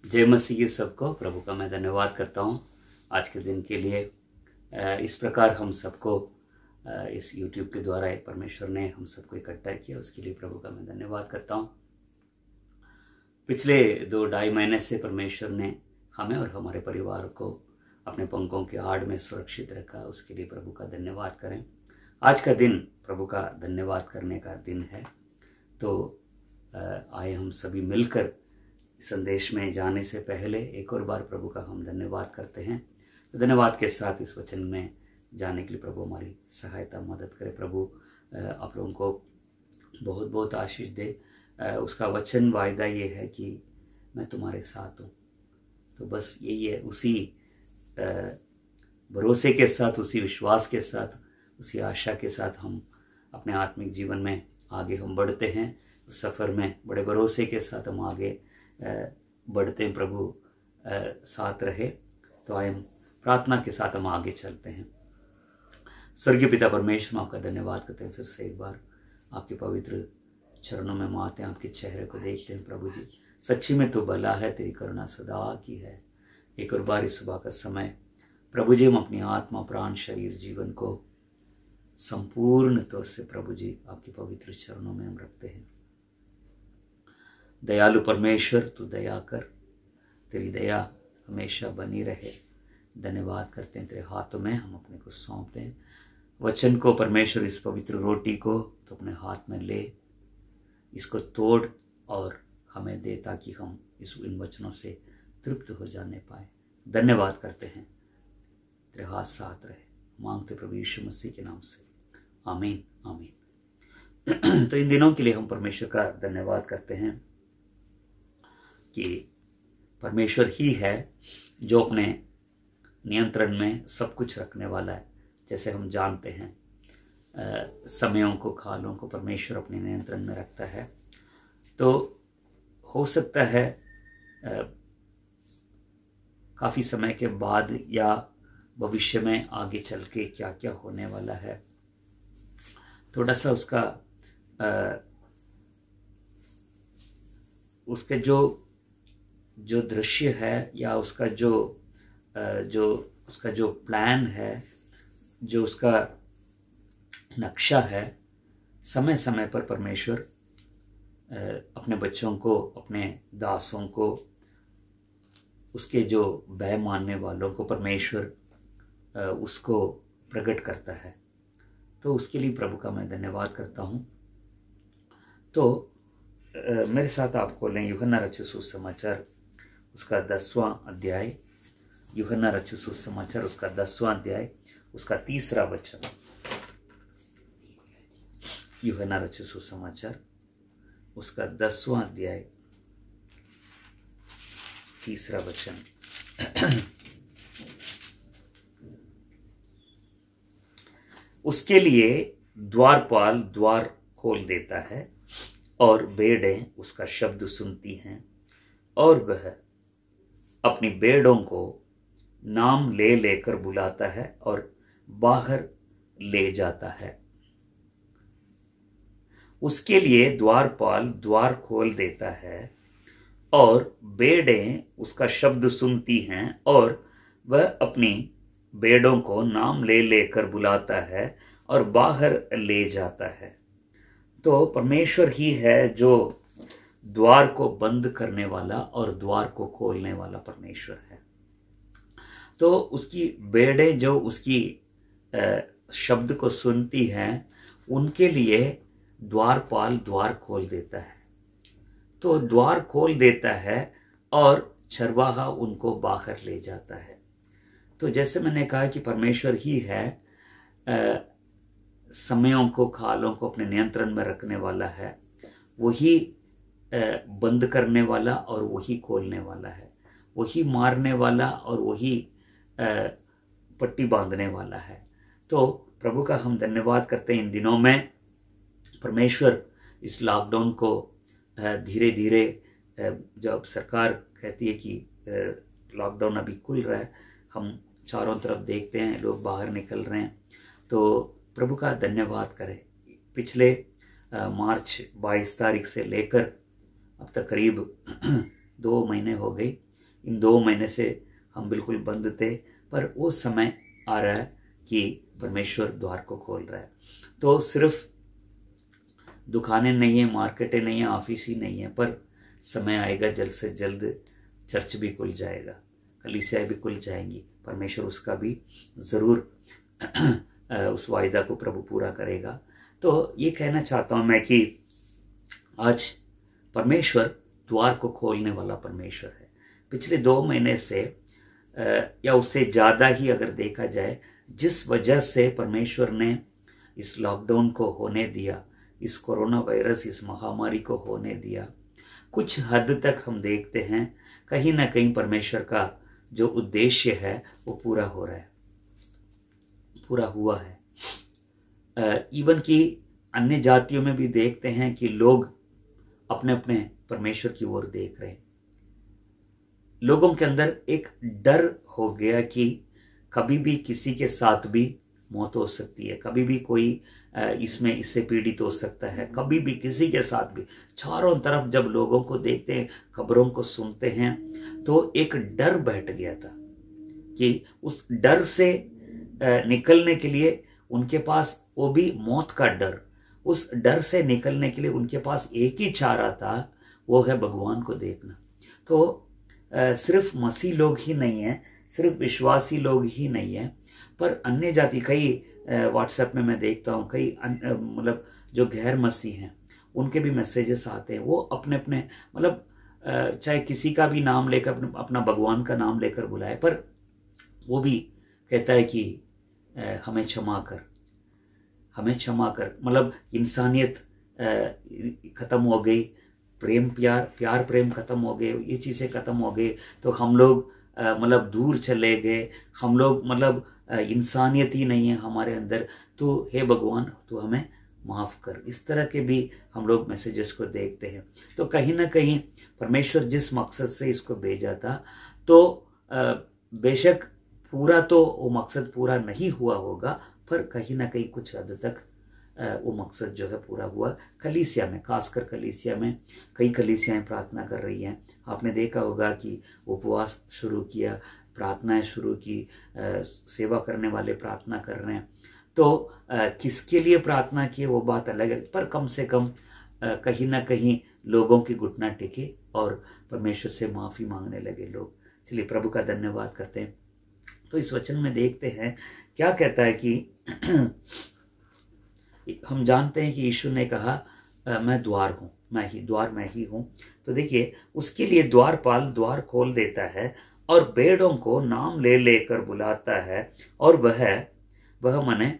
जय मसीह की सबको। प्रभु का मैं धन्यवाद करता हूँ आज के दिन के लिए। इस प्रकार हम सबको इस YouTube के द्वारा परमेश्वर ने हम सबको इकट्ठा किया, उसके लिए प्रभु का मैं धन्यवाद करता हूँ। पिछले 2-2.5 महीने से परमेश्वर ने हमें और हमारे परिवार को अपने पंखों के आड़ में सुरक्षित रखा, उसके लिए प्रभु का धन्यवाद करें। आज का दिन प्रभु का धन्यवाद करने का दिन है, तो आए हम सभी मिलकर संदेश में जाने से पहले एक और बार प्रभु का हम धन्यवाद करते हैं। तो धन्यवाद के साथ इस वचन में जाने के लिए प्रभु हमारी सहायता मदद करे। प्रभु आप लोगों को बहुत बहुत आशीष दे। उसका वचन वायदा ये है कि मैं तुम्हारे साथ हूँ। तो बस यही है, उसी भरोसे के साथ, उसी विश्वास के साथ, उसी आशा के साथ हम अपने आत्मिक जीवन में आगे हम बढ़ते हैं। उस सफ़र में बड़े भरोसे के साथ हम आगे बढ़ते हैं। प्रभु साथ रहे। तो आए हम प्रार्थना के साथ हम आगे चलते हैं। स्वर्गीय पिता परमेश्वर, आपका धन्यवाद करते हैं। फिर से एक बार आपके पवित्र चरणों में हम आते हैं, आपके चेहरे को देखते हैं। प्रभु जी, सच्ची में तो भला है, तेरी करुणा सदा की है। एक और बार इस सुबह का समय प्रभु जी हम अपनी आत्मा, प्राण, शरीर, जीवन को संपूर्ण तौर से प्रभु जी आपके पवित्र चरणों में हम रखते हैं। दयालु परमेश्वर, तू दया कर, तेरी दया हमेशा बनी रहे। धन्यवाद करते हैं, तेरे हाथों में हम अपने को सौंपते हैं। वचन को परमेश्वर, इस पवित्र रोटी को तो अपने हाथ में ले, इसको तोड़ और हमें दे, ताकि हम इन वचनों से तृप्त हो जाने पाए। धन्यवाद करते हैं, तेरे हाथ साथ रहे। मांगते प्रभु यीशु मसीह के नाम से, आमीन आमीन। तो इन दिनों के लिए हम परमेश्वर का धन्यवाद करते हैं कि परमेश्वर ही है जो अपने नियंत्रण में सब कुछ रखने वाला है। जैसे हम जानते हैं, समयों को, कालों को परमेश्वर अपने नियंत्रण में रखता है। तो हो सकता है काफ़ी समय के बाद या भविष्य में आगे चल के क्या क्या होने वाला है, थोड़ा सा उसके जो दृश्य है या उसका जो प्लान है, जो उसका नक्शा है, समय समय पर परमेश्वर अपने बच्चों को, अपने दासों को, उसके जो भय मानने वालों को परमेश्वर उसको प्रकट करता है। तो उसके लिए प्रभु का मैं धन्यवाद करता हूँ। तो मेरे साथ आप खोलें यूहन्ना रचित सुसमाचार उसका 10वां अध्याय। यूहन्ना रचित सुसमाचार उसका 10वां अध्याय, उसका 3रा वचन। यूहन्ना रचित सुसमाचार उसका 10वां अध्याय, 3रा वचन। उसके लिए द्वारपाल द्वार खोल देता है और भेड़ें उसका शब्द सुनती हैं, और वह अपनी भेड़ों को नाम ले लेकर बुलाता है और बाहर ले जाता है। उसके लिए द्वारपाल द्वार खोल देता है और भेड़ें उसका शब्द सुनती हैं, और वह अपनी भेड़ों को नाम ले लेकर बुलाता है और बाहर ले जाता है। तो परमेश्वर ही है जो द्वार को बंद करने वाला और द्वार को खोलने वाला परमेश्वर है। तो उसकी भेड़ें जो उसकी शब्द को सुनती हैं, उनके लिए द्वारपाल द्वार खोल देता है। तो द्वार खोल देता है और चरवाहा उनको बाहर ले जाता है। तो जैसे मैंने कहा कि परमेश्वर ही है समयों को, कालों को अपने नियंत्रण में रखने वाला है। वही बंद करने वाला और वही खोलने वाला है। वही मारने वाला और वही पट्टी बांधने वाला है। तो प्रभु का हम धन्यवाद करते हैं। इन दिनों में परमेश्वर इस लॉकडाउन को धीरे धीरे, जब सरकार कहती है कि लॉकडाउन अभी खुल रहा है, हम चारों तरफ देखते हैं लोग बाहर निकल रहे हैं। तो प्रभु का धन्यवाद करें। पिछले मार्च 22 तारीख से लेकर अब तक करीब 2 महीने हो गई इन 2 महीने से हम बिल्कुल बंद थे, पर वो समय आ रहा है कि परमेश्वर द्वार को खोल रहा है। तो सिर्फ दुकानें नहीं है, मार्केटें नहीं है, ऑफिस ही नहीं है, पर समय आएगा जल्द से जल्द चर्च भी खुल जाएगा, कलीसियाएं भी खुल जाएंगी। परमेश्वर उसका भी ज़रूर उस वायदा को प्रभु पूरा करेगा। तो ये कहना चाहता हूँ मैं कि आज परमेश्वर द्वार को खोलने वाला परमेश्वर है। पिछले 2 महीने से या उससे ज़्यादा ही अगर देखा जाए, जिस वजह से परमेश्वर ने इस लॉकडाउन को होने दिया, इस कोरोना वायरस, इस महामारी को होने दिया, कुछ हद तक हम देखते हैं कहीं ना कहीं परमेश्वर का जो उद्देश्य है वो पूरा हो रहा है, पूरा हुआ है। इवन कि अन्य जातियों में भी देखते हैं कि लोग अपने अपने परमेश्वर की ओर देख रहे हैं। लोगों के अंदर एक डर हो गया कि कभी भी किसी के साथ भी मौत हो सकती है, कभी भी कोई इससे पीड़ित हो सकता है, कभी भी किसी के साथ भी। चारों तरफ जब लोगों को देखते हैं, खबरों को सुनते हैं, तो एक डर बैठ गया था कि उस डर से निकलने के लिए उनके पास, वो भी मौत का डर, उस डर से निकलने के लिए उनके पास एक ही चारा था, वो है भगवान को देखना। तो सिर्फ मसीह लोग ही नहीं है, सिर्फ विश्वासी लोग ही नहीं है, पर अन्य जाति, कई व्हाट्सएप में मैं देखता हूँ, कई मतलब जो गैर मसीह हैं उनके भी मैसेजेस आते हैं। वो अपने अपने मतलब चाहे किसी का भी नाम लेकर, अपना भगवान का नाम लेकर बुलाए, पर वो भी कहता है कि हमें क्षमा कर, हमें क्षमा कर। मतलब इंसानियत खत्म हो गई, प्रेम प्यार प्रेम खत्म हो गए, ये चीज़ें खत्म हो गई, तो हम लोग मतलब दूर चले गए, हम लोग मतलब इंसानियत ही नहीं है हमारे अंदर, तो हे भगवान तू हमें माफ़ कर। इस तरह के भी हम लोग मैसेजेस को देखते हैं। तो कहीं ना कहीं परमेश्वर जिस मकसद से इसको भेजा था, तो बेशक पूरा तो वो मकसद पूरा नहीं हुआ होगा, पर कहीं ना कहीं कुछ हद तक वो मकसद जो है पूरा हुआ। कलीसिया में, खासकर कलीसिया में, कई कलीसियाएं प्रार्थना कर रही हैं। आपने देखा होगा कि उपवास शुरू किया, प्रार्थनाएं शुरू की, सेवा करने वाले प्रार्थना कर रहे हैं। तो किसके लिए प्रार्थना की वो बात अलग है, पर कम से कम कहीं ना कहीं लोगों की घुटना टेके और परमेश्वर से माफ़ी मांगने लगे लोग। चलिए प्रभु का धन्यवाद करते हैं। तो इस वचन में देखते हैं क्या कहता है कि हम जानते हैं कि यीशु ने कहा मैं द्वार हूँ, मैं ही हूँ। तो देखिए उसके लिए द्वारपाल द्वार खोल देता है और भेड़ों को नाम ले लेकर बुलाता है, और वह मने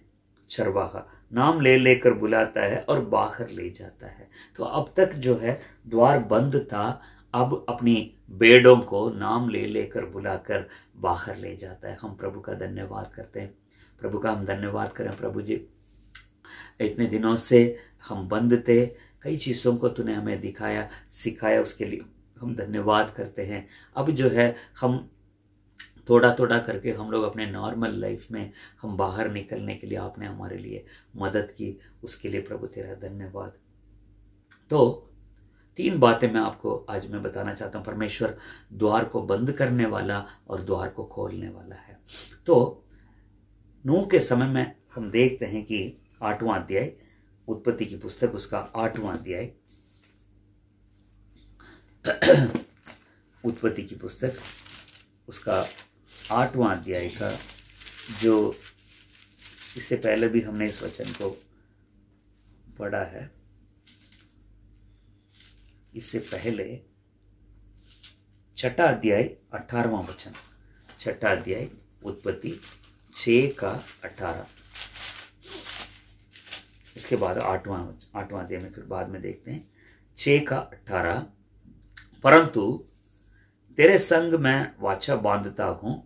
चरवाहा नाम ले लेकर बुलाता है और बाहर ले जाता है। तो अब तक जो है द्वार बंद था, अब अपनी भेड़ों को नाम ले लेकर बुलाकर बाहर ले जाता है। हम प्रभु का धन्यवाद करते हैं, प्रभु का हम धन्यवाद करें। प्रभु जी, इतने दिनों से हम बंद थे, कई चीज़ों को तूने हमें दिखाया, सिखाया, उसके लिए हम धन्यवाद करते हैं। अब जो है हम थोड़ा थोड़ा करके हम लोग अपने नॉर्मल लाइफ में हम बाहर निकलने के लिए आपने हमारे लिए मदद की, उसके लिए प्रभु तेरा धन्यवाद। तो 3 बातें मैं आपको आज मैं बताना चाहता हूँ। परमेश्वर द्वार को बंद करने वाला और द्वार को खोलने वाला है। तो नूह के समय में हम देखते हैं कि 8वां अध्याय, उत्पत्ति की पुस्तक, उसका 8वां अध्याय, उत्पत्ति की पुस्तक उसका 8वां अध्याय का, जो इससे पहले भी हमने इस वचन को पढ़ा है, इससे पहले 6 अध्याय 18वां वचन, 6 अध्याय उत्पत्ति 6 का 18, इसके बाद 8वां अध्याय में फिर बाद में देखते हैं 6 का 18। परंतु तेरे संग मैं वाचा बांधता हूं,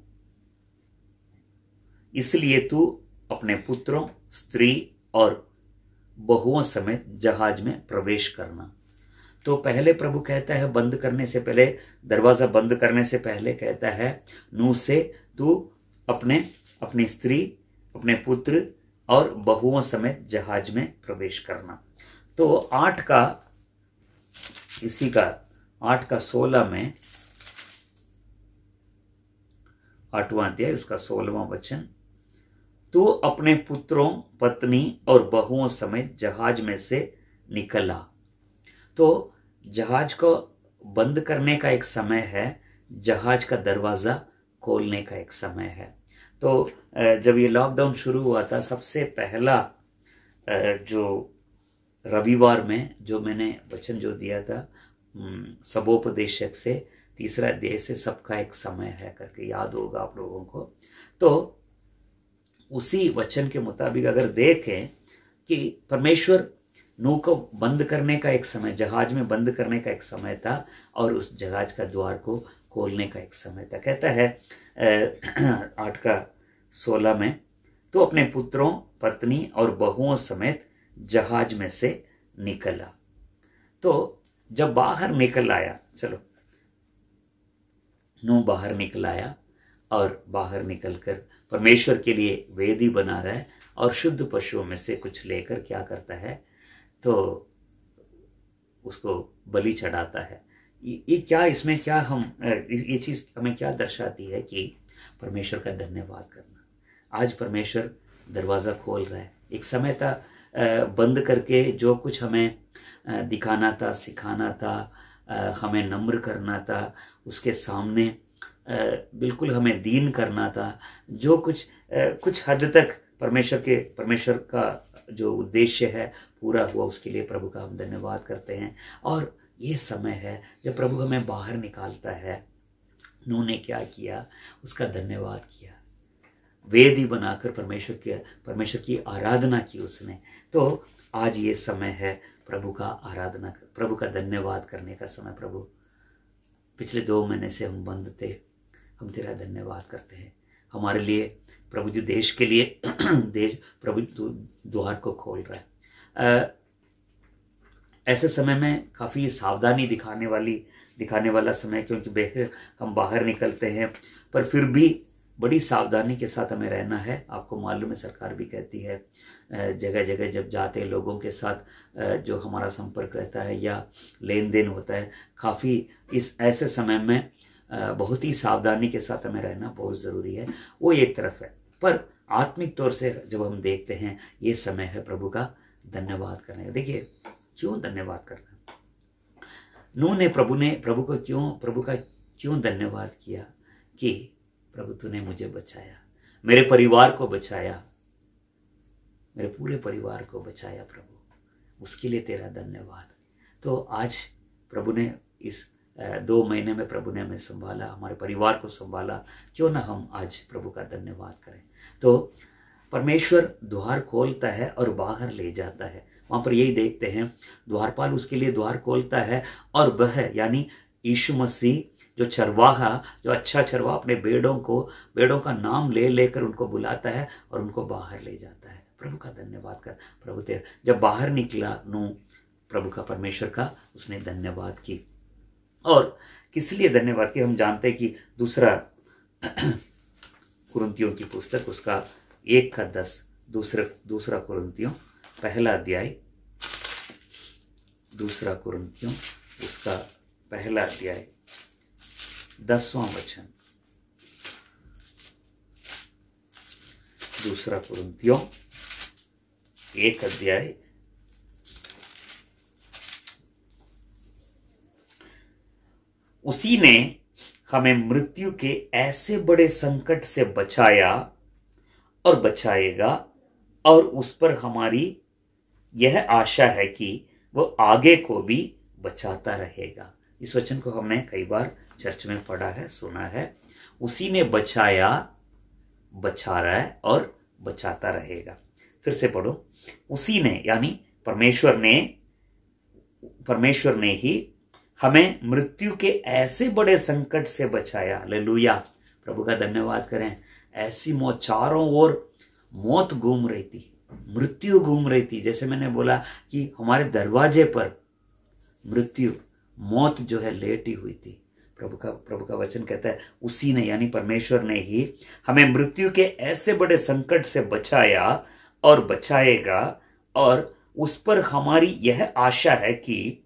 इसलिए तू अपने पुत्रों, स्त्री और बहुओं समेत जहाज में प्रवेश करना। तो पहले प्रभु कहता है बंद करने से पहले, दरवाजा बंद करने से पहले कहता है नूह से, तू अपनी स्त्री, अपने पुत्र और बहुओं समेत जहाज में प्रवेश करना। तो 8 का 16 में 8वां अध्याय उसका 16वां वचन, तू अपने पुत्रों, पत्नी और बहुओं समेत जहाज में से निकल आ। तो जहाज को बंद करने का एक समय है, जहाज का दरवाजा खोलने का एक समय है। तो जब ये लॉकडाउन शुरू हुआ था, सबसे पहला जो रविवार में जो मैंने वचन जो दिया था सबोपदेशक से 3रा अध्याय से, सबका एक समय है करके, याद होगा आप लोगों को। तो उसी वचन के मुताबिक अगर देखें कि परमेश्वर नूह को बंद करने का एक समय, जहाज में बंद करने का एक समय था, और उस जहाज का द्वार को खोलने का एक समय था। कहता है 8:16 में, तो अपने पुत्रों, पत्नी और बहुओं समेत जहाज में से निकला। तो जब बाहर निकल आया, चलो नूह बाहर निकल आया और बाहर निकलकर परमेश्वर के लिए वेदी बना रहा है और शुद्ध पशुओं में से कुछ लेकर क्या करता है, तो उसको बलि चढ़ाता है। ये क्या, इसमें क्या हम, ये चीज हमें क्या दर्शाती है कि परमेश्वर का धन्यवाद करना। आज परमेश्वर दरवाजा खोल रहा है। एक समय था बंद करके जो कुछ हमें दिखाना था, सिखाना था, हमें नम्र करना था, उसके सामने बिल्कुल हमें दीन करना था, जो कुछ हद तक परमेश्वर का जो उद्देश्य है पूरा हुआ, उसके लिए प्रभु का हम धन्यवाद करते हैं। और ये समय है जब प्रभु हमें बाहर निकालता है। नूह ने क्या किया, उसका धन्यवाद किया, वेदी बनाकर परमेश्वर की आराधना की उसने। तो आज ये समय है प्रभु का आराधना, प्रभु का धन्यवाद करने का समय। प्रभु, पिछले 2 महीने से हम बंद थे, हम तेरा धन्यवाद करते हैं। हमारे लिए प्रभु जी, देश के लिए प्रभु द्वार को खोल रहा है। ऐसे समय में काफी सावधानी दिखाने वाला समय, क्योंकि हम बाहर निकलते हैं, पर फिर भी बड़ी सावधानी के साथ हमें रहना है। आपको मालूम है, सरकार भी कहती है जगह जगह जब जाते हैं लोगों के साथ जो हमारा संपर्क रहता है या लेन देन होता है, काफी इस ऐसे समय में बहुत ही सावधानी के साथ हमें रहना बहुत जरूरी है। वो एक तरफ है, पर आत्मिक तौर से जब हम देखते हैं, ये समय है प्रभु का धन्यवाद करने का। देखिए क्यों धन्यवाद करना, नूह ने प्रभु का क्यों धन्यवाद किया कि प्रभु तूने मुझे बचाया, मेरे परिवार को बचाया, मेरे पूरे परिवार को बचाया प्रभु, उसके लिए तेरा धन्यवाद। तो आज प्रभु ने इस 2 महीने में प्रभु ने हमें संभाला, हमारे परिवार को संभाला, क्यों ना हम आज प्रभु का धन्यवाद करें। तो परमेश्वर द्वार खोलता है और बाहर ले जाता है। वहां पर यही देखते हैं, द्वारपाल उसके लिए द्वार खोलता है, और वह यानी यीशु मसीह जो चरवाहा, जो अच्छा चरवाहा, अपने बेड़ों का नाम ले लेकर उनको बुलाता है और उनको बाहर ले जाता है। प्रभु का धन्यवाद कर। प्रभु तेरा जब बाहर निकला नूह, प्रभु का, परमेश्वर का उसने धन्यवाद की। और किस लिए धन्यवाद की, हम जानते हैं कि दूसरा कुरिन्थियों की पुस्तक उसका 1:10, दूसरा कुरिन्थियों पहला अध्याय, दूसरा कुरिन्थियों उसका पहला अध्याय 10वां वचन, दूसरा कुरिन्थियों 1 अध्याय 'उसी ने हमें मृत्यु के ऐसे बड़े संकट से बचाया और बचाएगा, और उस पर हमारी यह आशा है कि वह आगे को भी बचाता रहेगा। इस वचन को हमने कई बार चर्च में पढ़ा है, सुना है। उसी ने बचाया, बचा रहा है और बचाता रहेगा। फिर से पढ़ो, उसी ने यानी परमेश्वर ने ही हमें मृत्यु के ऐसे बड़े संकट से बचाया। हालेलुया, प्रभु का धन्यवाद करें। ऐसी मौत, चारों ओर मौत घूम रही थी, मृत्यु घूम रही थी। जैसे मैंने बोला कि हमारे दरवाजे पर मृत्यु, मौत जो है लेटी हुई थी। प्रभु का वचन कहता है उसी ने यानी परमेश्वर ने ही हमें मृत्यु के ऐसे बड़े संकट से बचाया और बचाएगा, और उस पर हमारी यह आशा है कि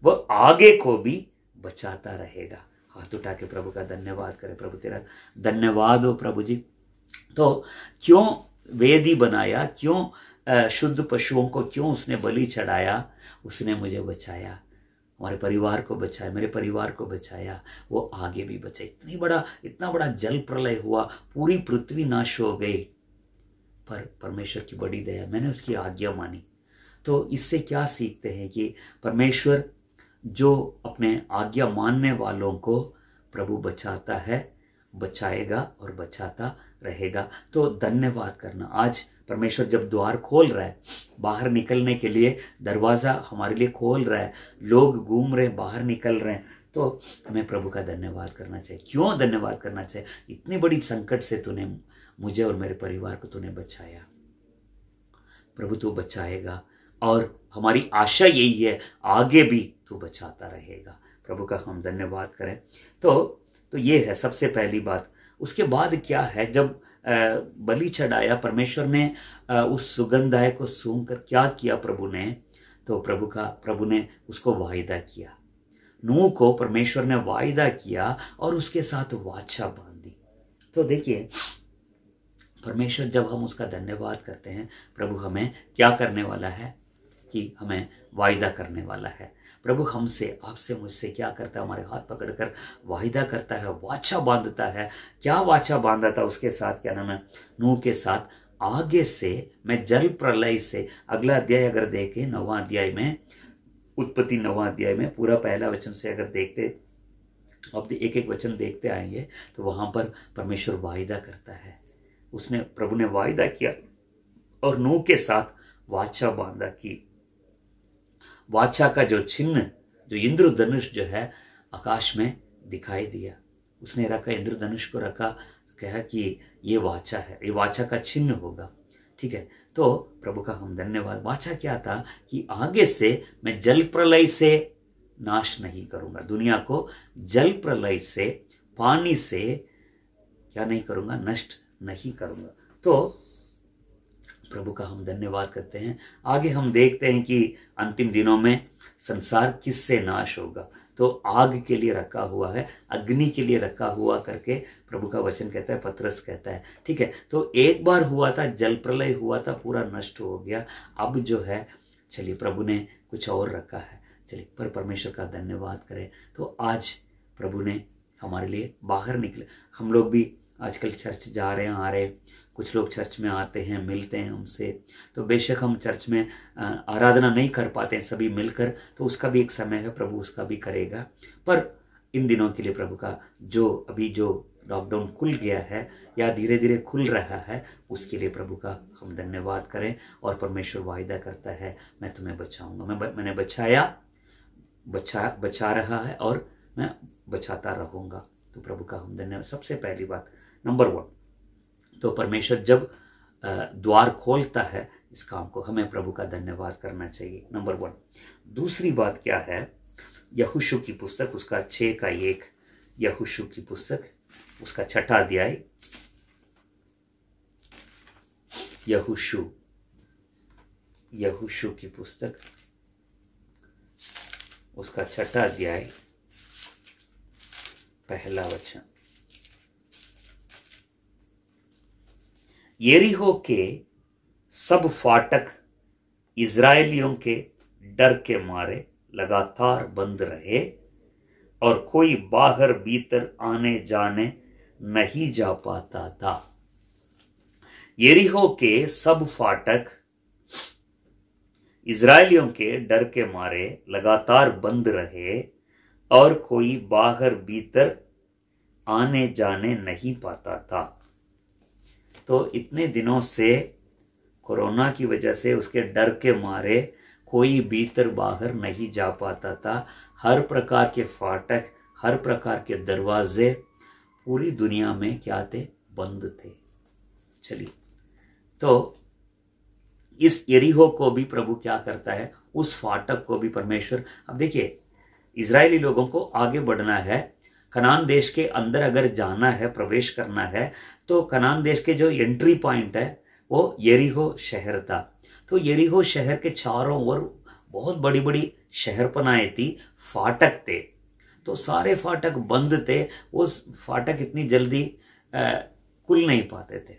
वह आगे को भी बचाता रहेगा। हाथ उठा के प्रभु का धन्यवाद करें। प्रभु तेरा धन्यवाद हो प्रभु जी। तो क्यों वेदी बनाया, क्यों शुद्ध पशुओं को क्यों उसने बलि चढ़ाया? उसने मुझे बचाया, हमारे परिवार को बचाया, मेरे परिवार को बचाया, वो आगे भी बचाए। इतना बड़ा जल प्रलय हुआ, पूरी पृथ्वी नाश हो गई, पर परमेश्वर की बड़ी दया, मैंने उसकी आज्ञा मानी। तो इससे क्या सीखते हैं कि परमेश्वर जो अपने आज्ञा मानने वालों को प्रभु बचाता है, बचाएगा और बचाता रहेगा। तो धन्यवाद करना। आज परमेश्वर जब द्वार खोल रहा है, बाहर निकलने के लिए दरवाजा हमारे लिए खोल रहा है, लोग घूम रहे हैं, बाहर निकल रहे हैं, तो हमें प्रभु का धन्यवाद करना चाहिए। क्यों धन्यवाद करना चाहिए? इतनी बड़ी संकट से तूने मुझे और मेरे परिवार को तूने बचाया। प्रभु तू बचाएगा और हमारी आशा यही है, आगे भी तू बचाता रहेगा। प्रभु का हम धन्यवाद करें। तो ये है सबसे पहली बात। उसके बाद क्या है, जब बलि चढ़ाया, परमेश्वर ने उस सुगंधाय को सूंघ कर क्या किया प्रभु ने? तो प्रभु ने उसको वायदा किया। नूह को परमेश्वर ने वायदा किया और उसके साथ वाचा बांधी। तो देखिए, परमेश्वर जब हम उसका धन्यवाद करते हैं, प्रभु हमें क्या करने वाला है कि हमें वायदा करने वाला है। प्रभु हमसे, आपसे, मुझसे क्या करता है? हमारे हाथ पकड़कर वायदा करता है, वाचा बांधता है। क्या वाचा बांधा था उसके साथ? क्या नाम है? नूह के साथ, आगे से मैं जल प्रलय से, अगला अध्याय अगर देखें 9वां अध्याय में, उत्पत्ति 9वां अध्याय में पूरा पहला वचन से अगर देखते, अब एक एक वचन देखते आएंगे, तो वहां पर परमेश्वर वायदा करता है। प्रभु ने वायदा किया और नूह के साथ वाचा बांधा की। वाचा का जो चिन्ह, जो इंद्रधनुष जो है, आकाश में दिखाई दिया। उसने रखा, इंद्रधनुष को रखा, कहा कि ये वाचा है, ये वाचा का चिन्ह होगा। ठीक है, तो प्रभु का हम धन्यवाद। वाचा क्या था कि आगे से मैं जल प्रलय से नाश नहीं करूंगा, दुनिया को जल प्रलय से, पानी से क्या नहीं करूंगा, नष्ट नहीं करूंगा। तो प्रभु का हम धन्यवाद करते हैं। आगे हम देखते हैं कि अंतिम दिनों में संसार किससे नाश होगा? तो आग के लिए रखा हुआ है, अग्नि के लिए रखा हुआ करके प्रभु का वचन कहता है, पतरस कहता है। ठीक है, तो एक बार हुआ था, जल प्रलय हुआ था, पूरा नष्ट हो गया। अब जो है, चलिए प्रभु ने कुछ और रखा है, चलिए पर परमेश्वर का धन्यवाद करें। तो आज प्रभु ने हमारे लिए बाहर निकले। हम लोग भी आजकल चर्च जा रहे हैं, आ रहे, कुछ लोग चर्च में आते हैं, मिलते हैं हमसे। तो बेशक हम चर्च में आराधना नहीं कर पाते हैं सभी मिलकर, तो उसका भी एक समय है, प्रभु उसका भी करेगा। पर इन दिनों के लिए प्रभु का अभी जो लॉकडाउन खुल गया है या धीरे धीरे खुल रहा है, उसके लिए प्रभु का हम धन्यवाद करें। और परमेश्वर वायदा करता है, मैं तुम्हें बचाऊंगा। मैंने बचा रहा है और मैं बचाता रहूंगा। तो प्रभु का हम धन्यवाद। सबसे पहली बात, नंबर 1, तो परमेश्वर जब द्वार खोलता है इस काम को, हमें प्रभु का धन्यवाद करना चाहिए, नंबर 1। दूसरी बात क्या है? यहोशू की पुस्तक, उसका 6:1, यहोशू की पुस्तक, उसका 6ठा अध्याय, यहोशू की पुस्तक, उसका 6ठा अध्याय, पहला वचन। यरीहो के सब फाटक इजरायलियों के डर के मारे लगातार बंद रहे और कोई बाहर भीतर आने जाने नहीं जा पाता था। यरीहो के सब फाटक इजरायलियों के डर के मारे लगातार बंद रहे और कोई बाहर भीतर आने जाने नहीं पाता था। तो इतने दिनों से कोरोना की वजह से उसके डर के मारे कोई भीतर बाहर नहीं जा पाता था। हर प्रकार के फाटक, हर प्रकार के दरवाजे पूरी दुनिया में क्या थे? बंद थे। चलिए, तो इस यरीहो को भी प्रभु क्या करता है? उस फाटक को भी परमेश्वर, अब देखिए, इजरायली लोगों को आगे बढ़ना है, कनान देश के अंदर अगर जाना है, प्रवेश करना है, तो कनान देश के जो एंट्री पॉइंट है वो यरीहो शहर था। तो यरीहो शहर के चारों ओर बहुत बड़ी बड़ी शहरपनाएं थी, फाटक थे। तो सारे फाटक बंद थे, वो फाटक इतनी जल्दी खुल नहीं पाते थे।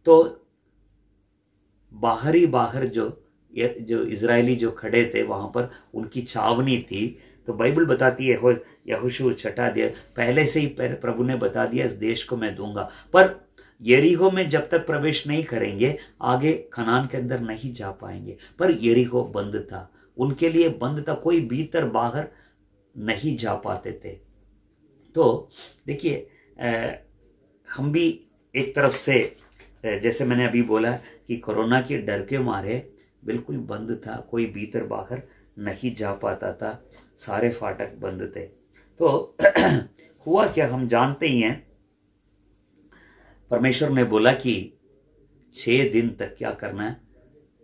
तो बाहर जो इजरायली जो खड़े थे वहां पर उनकी छावनी थी। तो बाइबल बताती है यहोशू 6 अध्याय पहले से ही प्रभु ने बता दिया इस देश को मैं दूंगा, पर यरीहो में जब तक प्रवेश नहीं करेंगे आगे कनान के अंदर नहीं जा पाएंगे। पर यरीहो बंद था, उनके लिए बंद था, कोई भीतर बाहर नहीं जा पाते थे। तो देखिए हम भी एक तरफ से जैसे मैंने अभी बोला कि कोरोना के डर के मारे बिल्कुल बंद था, कोई भीतर बाहर नहीं जा पाता था, सारे फाटक बंद थे। तो हुआ क्या हम जानते ही हैं, परमेश्वर ने बोला कि 6 दिन तक क्या करना है,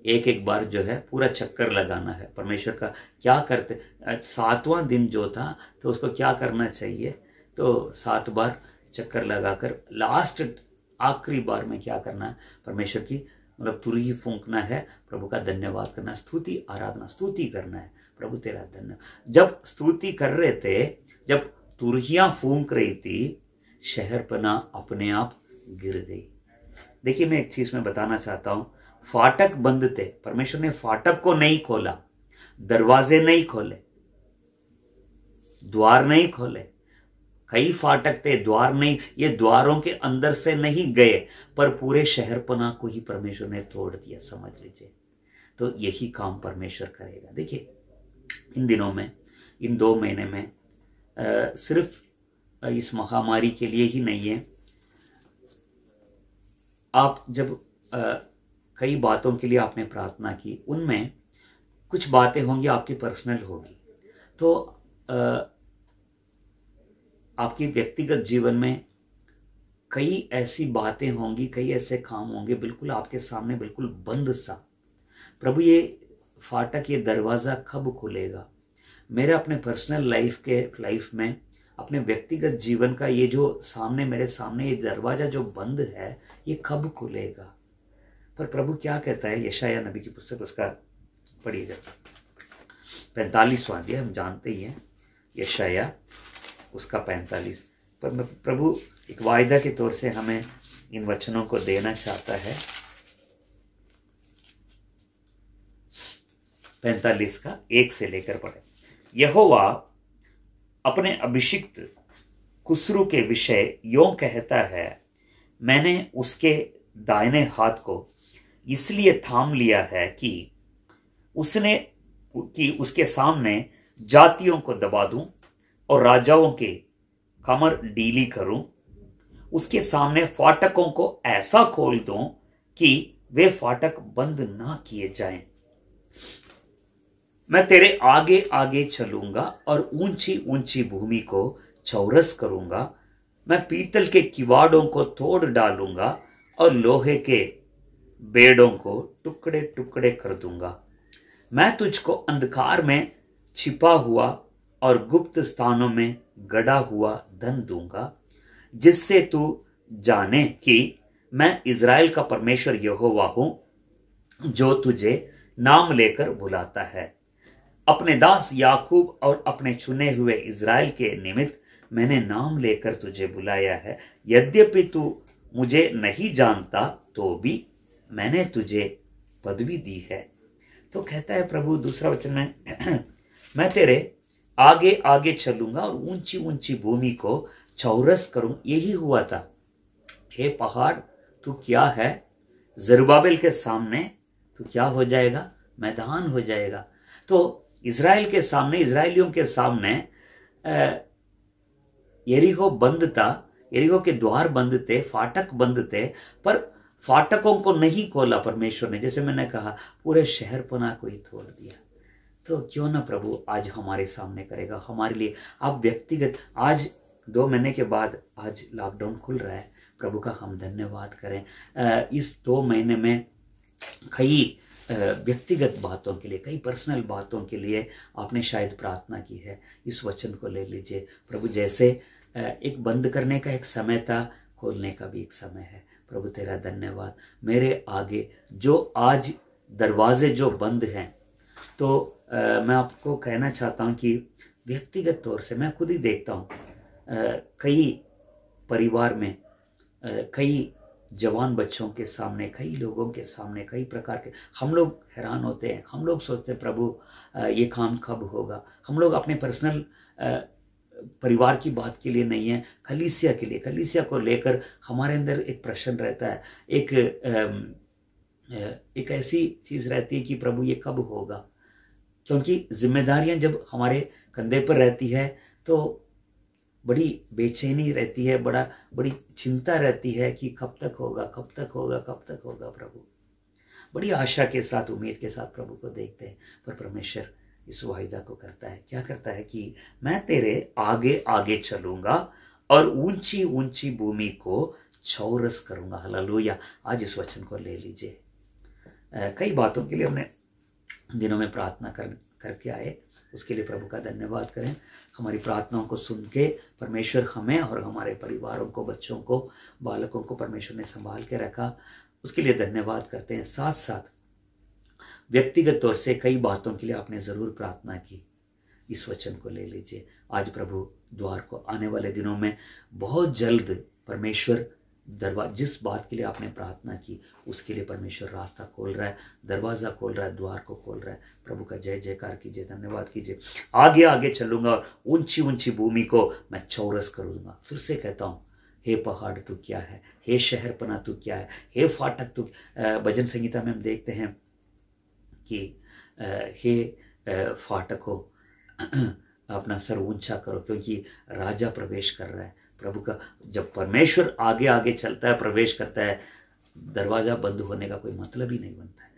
एक बार जो है पूरा चक्कर लगाना है। परमेश्वर का क्या करते, 7वां दिन जो था तो उसको क्या करना चाहिए, तो 7 बार चक्कर लगाकर लास्ट आखिरी बार में क्या करना है, परमेश्वर की मतलब तुरही फूंकना है, प्रभु का धन्यवाद करना, स्तुति आराधना स्तुति करना है, प्रभु तेरा धन्यवाद। जब स्तुति कर रहे थे, जब तुरहियां फूंक रही थी, शहरपना अपने आप गिर गई। देखिए मैं एक चीज में बताना चाहता हूं, फाटक बंद थे, परमेश्वर ने फाटक को नहीं खोला, दरवाजे नहीं खोले, द्वार नहीं खोले, कई फाटक थे, द्वार नहीं, ये द्वारों के अंदर से नहीं गए, पर पूरे शहरपना को ही परमेश्वर ने तोड़ दिया, समझ लीजिए। तो यही काम परमेश्वर करेगा। देखिए इन दिनों में, इन 2 महीने में सिर्फ इस महामारी के लिए ही नहीं है, आप जब कई बातों के लिए आपने प्रार्थना की, उनमें कुछ बातें होंगी आपकी पर्सनल होगी, तो आपकी व्यक्तिगत जीवन में कई ऐसी बातें होंगी, कई ऐसे काम होंगे बिल्कुल आपके सामने बिल्कुल बंद सा। प्रभु ये फाटक, ये दरवाजा कब खुलेगा? मेरे अपने पर्सनल लाइफ में, अपने व्यक्तिगत जीवन का ये जो मेरे सामने ये दरवाजा जो बंद है, ये कब खुलेगा? पर प्रभु क्या कहता है, यशायाह नबी की पुस्तक उसका पढ़िए जब 45वां अध्याय, हम जानते ही हैं यशायाह उसका 45। पर प्रभु एक वायदा के तौर से हमें इन वचनों को देना चाहता है। 45 का 1 से लेकर पढ़े। यहोवा अपने अभिषिक्त खुसरू के विषय यों कहता है, मैंने उसके दाहिने हाथ को इसलिए थाम लिया है कि उसके सामने जातियों को दबा दूं और राजाओं के कमर ढीली करूं, उसके सामने फाटकों को ऐसा खोल दूं कि वे फाटक बंद ना किए जाएं। मैं तेरे आगे आगे चलूंगा और ऊंची ऊंची भूमि को चौरस करूंगा। मैं पीतल के किवाड़ों को तोड़ डालूंगा और लोहे के बेड़ों को टुकड़े टुकड़े कर दूंगा। मैं तुझको अंधकार में छिपा हुआ और गुप्त स्थानों में गड़ा हुआ धन दूंगा, जिससे तू जाने कि मैं इज़राइल का परमेश्वर यहोवा हूं, जो तुझे नाम लेकर बुलाता है। अपने दास याकूब और अपने चुने हुए इज़राइल के निमित्त मैंने नाम लेकर तुझे बुलाया है। यद्यपि तू मुझे नहीं जानता, तो भी मैंने तुझे पदवी दी है। तो कहता है प्रभु दूसरा वचन में, मैं तेरे आगे आगे चलूंगा और ऊंची ऊंची भूमि को चौरस करूं। यही हुआ था। हे पहाड़, तू क्या है? जरुब्बाबेल के सामने तू क्या हो जाएगा? मैदान हो जाएगा। तो इज़राइल के सामने, इज़राइलियों के सामने यरीहो बंद था, यरीहो के द्वार बंद थे, फाटक बंद थे, पर फाटकों को नहीं खोला परमेश्वर ने। जैसे मैंने कहा, पूरे शहरपना को ही तोड़ दिया। तो क्यों ना प्रभु आज हमारे सामने करेगा, हमारे लिए। आप व्यक्तिगत, आज 2 महीने के बाद आज लॉकडाउन खुल रहा है, प्रभु का हम धन्यवाद करें। इस 2 महीने में कई व्यक्तिगत बातों के लिए, कई पर्सनल बातों के लिए आपने शायद प्रार्थना की है। इस वचन को ले लीजिए। प्रभु जैसे एक बंद करने का एक समय था, खोलने का भी एक समय है। प्रभु तेरा धन्यवाद। मेरे आगे जो आज दरवाजे जो बंद हैं, तो मैं आपको कहना चाहता हूं कि व्यक्तिगत तौर से मैं खुद ही देखता हूँ कई परिवार में कई जवान बच्चों के सामने, कई लोगों के सामने, कई प्रकार के, हम लोग हैरान होते हैं, हम लोग सोचते हैं प्रभु ये काम कब होगा। हम लोग अपने पर्सनल परिवार की बात के लिए नहीं है, कलीसिया के लिए, कलीसिया को लेकर हमारे अंदर एक प्रश्न रहता है, एक ऐसी चीज रहती है कि प्रभु ये कब होगा। क्योंकि जिम्मेदारियां जब हमारे कंधे पर रहती है तो बड़ी बेचैनी रहती है, बड़ी चिंता रहती है कि कब तक होगा, कब तक होगा, कब तक होगा प्रभु। बड़ी आशा के साथ, उम्मीद के साथ प्रभु को देखते हैं, पर परमेश्वर इस वायदा को करता है। क्या करता है कि मैं तेरे आगे आगे चलूंगा और ऊंची ऊंची भूमि को चौरस करूंगा। हालेलुया। आज इस वचन को ले लीजिए। कई बातों के लिए हमने दिनों में प्रार्थना करके आए, उसके लिए प्रभु का धन्यवाद करें। हमारी प्रार्थनाओं को सुन के परमेश्वर हमें और हमारे परिवारों को, बच्चों को, बालकों को परमेश्वर ने संभाल के रखा, उसके लिए धन्यवाद करते हैं। साथ साथ व्यक्तिगत तौर से कई बातों के लिए आपने जरूर प्रार्थना की, इस वचन को ले लीजिए। आज प्रभु द्वार को आने वाले दिनों में बहुत जल्द परमेश्वर जिस बात के लिए आपने प्रार्थना की उसके लिए परमेश्वर रास्ता खोल रहा है, दरवाजा खोल रहा है, द्वार को खोल रहा है। प्रभु का जय जयकार कीजिए, धन्यवाद कीजिए। आगे आगे चलूंगा और ऊंची ऊंची भूमि को मैं चौरस करूंगा। फिर से कहता हूं, हे पहाड़ तू क्या है, हे शहरपना तू क्या है, हे फाटक तू। भजन संगीता में हम देखते हैं कि हे फाटकों अपना सर ऊंचा करो, क्योंकि राजा प्रवेश कर रहा है। प्रभु का जब परमेश्वर आगे आगे चलता है, प्रवेश करता है, दरवाजा बंद होने का कोई मतलब ही नहीं बनता है।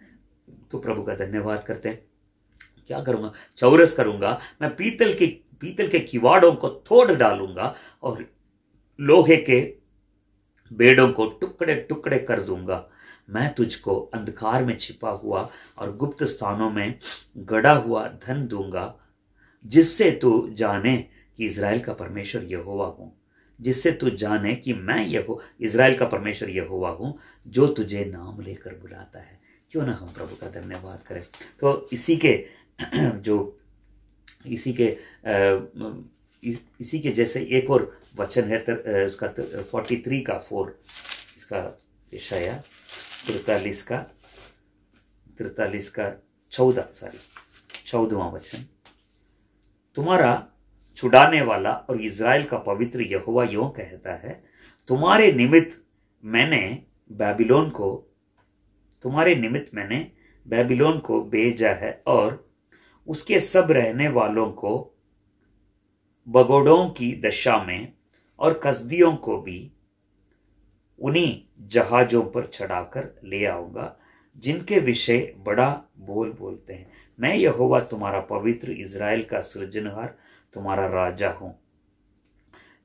तो प्रभु का धन्यवाद करते हैं। क्या करूंगा? चौरस करूंगा। मैं पीतल के किवाड़ों को तोड़ डालूंगा और लोहे के बेड़ों को टुकड़े टुकड़े कर दूंगा। मैं तुझको अंधकार में छिपा हुआ और गुप्त स्थानों में गड़ा हुआ धन दूंगा, जिससे तू जाने कि इज़राइल का परमेश्वर यहोवा हूं, जिससे तू जाने कि मैं इज़राइल का परमेश्वर यहोवा हूं, जो तुझे नाम लेकर बुलाता है। क्यों ना हम प्रभु का धन्यवाद करें। तो इसी के जैसे एक और वचन है, उसका 43 का 4, इसका इशाया 43 का 14वां वचन। तुम्हारा छुड़ाने वाला और इज़राइल का पवित्र यहोवा यों कहता है, तुम्हारे निमित्त मैंने बैबिलोन को भेजा है और उसके सब रहने वालों को बगोड़ों की दशा में और कसदियों को भी उन्हीं जहाजों पर चढ़ाकर ले आऊंगा, जिनके विषय बड़ा बोल बोलते हैं। मैं यहोवा तुम्हारा पवित्र इज़राइल का सृजनहार तुम्हारा राजा हूं।